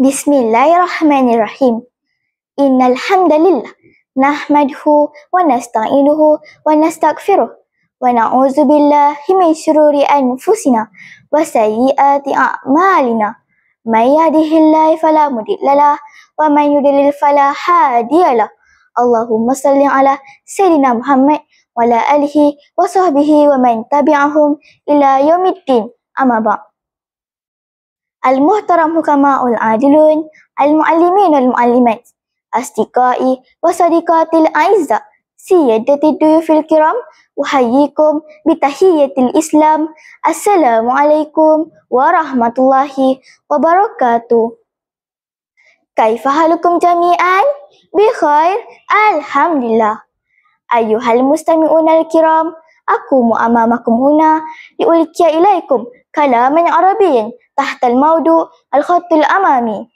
Bismillahirrahmanirrahim. Innal hamdalillah nahmaduhu wa nasta'inuhu wa nastaghfiruh wa na'udzu billahi min syururi anfusina wa sayyiati a'malina. May yahdihillahu fala mudhillalah wa may yudlil fala hadiyalah. Allahumma shalli ala sayyidina Muhammad wa ala alihi wa sahbihi wa man tabi'ahum ila yaumiddin. Amma ba'd. Al-muhtaram hukama'ul adilun, al-muallimin wal-muallimat, asdiqai wa sadiqatil a'izza, siyadati duyufil kiram, uhayyikum bitahiyyatil islam. Assalamualaikum warahmatullahi wabarakatuh. Kaifa halukum jami'an? Bi khair, alhamdulillah. Ayyuhal mustami'unal kiram, aku mu'amamakum huna liulkiya ilaikum kalaman arabiyyan tahta al-mawdu' al-khattul amami.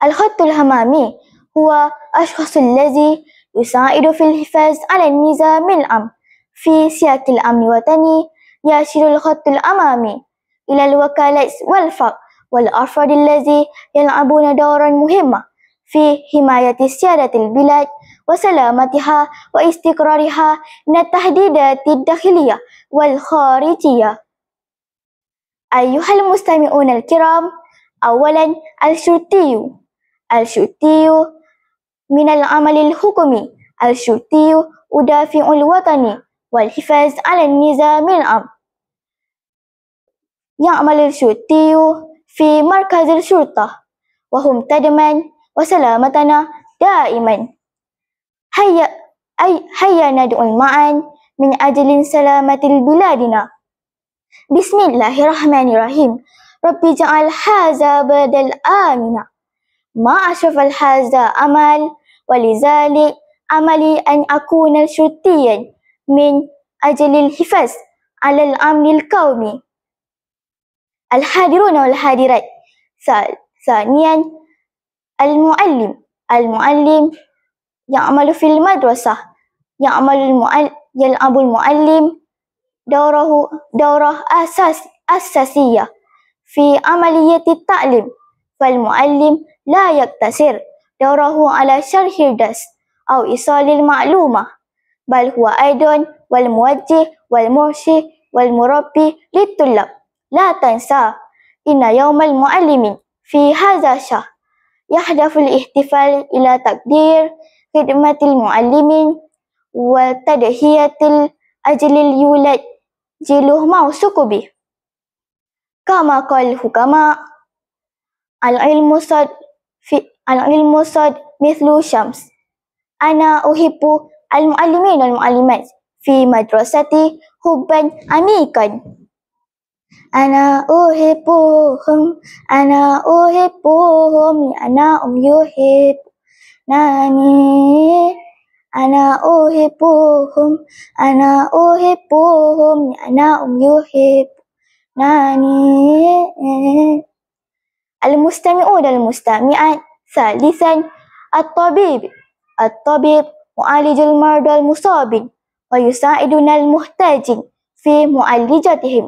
Al-khattul amami huwa ashkhasu allazi yusa'idu fil hifaz ala an-nizam al-am fi siyaq al-amn watani yashiru al-khattul amami ila al-wakalat wal-faq wal-afrad allazi yal'abuna dawran muhimma fi himayati siyadatil bilad wa salamatiha wa istiqrariha min at-tahdidat ad-dakhiliyah wal kharijiyah. Ayyuhal mustami'un al-kiram, awalan al-syurtiyu. Al-syurtiyu min al-amal al-hukumi. Al-syurtiyu udafi'ul watani wal-hifaz ala an-nizam al-am. Ya'mal al-syurtiyu fi markaz al-syurtah wa hum tadman wa salamatana daiman. Hayya nad'u ma'an min ajlin salamatil biladina. Bismillahirrahmanirrahim. Rabbi ja'al haza badal amina. Ma ashrafal haza amal walizalik amali an akuna syurtiyan min ajlil hifaz alal amnil qawmi. Al-hadiruna wal hadirat. Thaniyan al-muallim. Al-muallim ya'malu fil madrasah. Yal'abul muallim دورة أساسية في عملية التعليم، فالمعلم لا يقتصر دوره على شرح الدرس أو إيصال المعلومة، بل هو أيضا والموجه والمرشد والمربي للطلاب. لا تنسى إن يوم المعلم في هذا الشهر يهدف الاحتفال إلى تقدير خدمة المعلمين وتضحية أجل اليولد jiluh mausuku bih. Kama qal hukama al-ilmu sad mithlu syams. Ana uhibbu al-muallimin wal-muallimat fi madrasati hubban amikan. Ana uhibbuhum yuhib nani. Ana uhibbuhum yuhib nani. Al-mustami'un al-mustami'at. Thalithan at-tabib. At-tabib mu'alijul mardal musabin wa yusa'iduna al-muhtajin fi mu'alijatihim.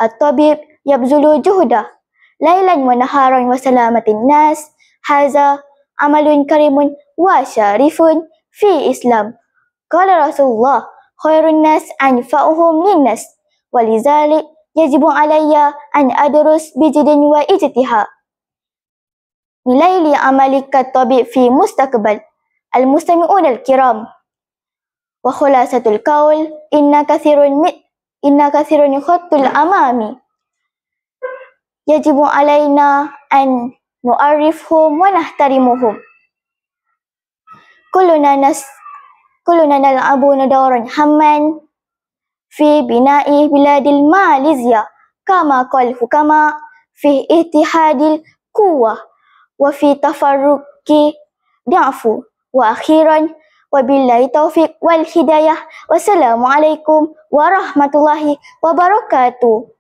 At-tabib yabzulu juhdah laylan wa naharan wa salamatin nas. Haza amalun karimun wa syarifun fi Islam. Qala Rasulullah khairun nas anfa'uhum linnas walizalik yajibu alayya an adrus bijiddin wa ijtihad nilaili amalika tabib fi mustaqbal. Al-mustami'un al-kiram, wa khulasatul qaul inna kathirun khattul amami yajibu alayna an nu'arrifhum wa nahtarimuhum. Kulluna nal'abu dawran hamman fi bina'i biladil Malaysia kama qal hukama fi ittihadil quwwah wa fi tafarruqi da'fu. Wa akhiran wabillahi taufiq wal hidayah. Wassalamualaikum warahmatullahi wabarakatuh.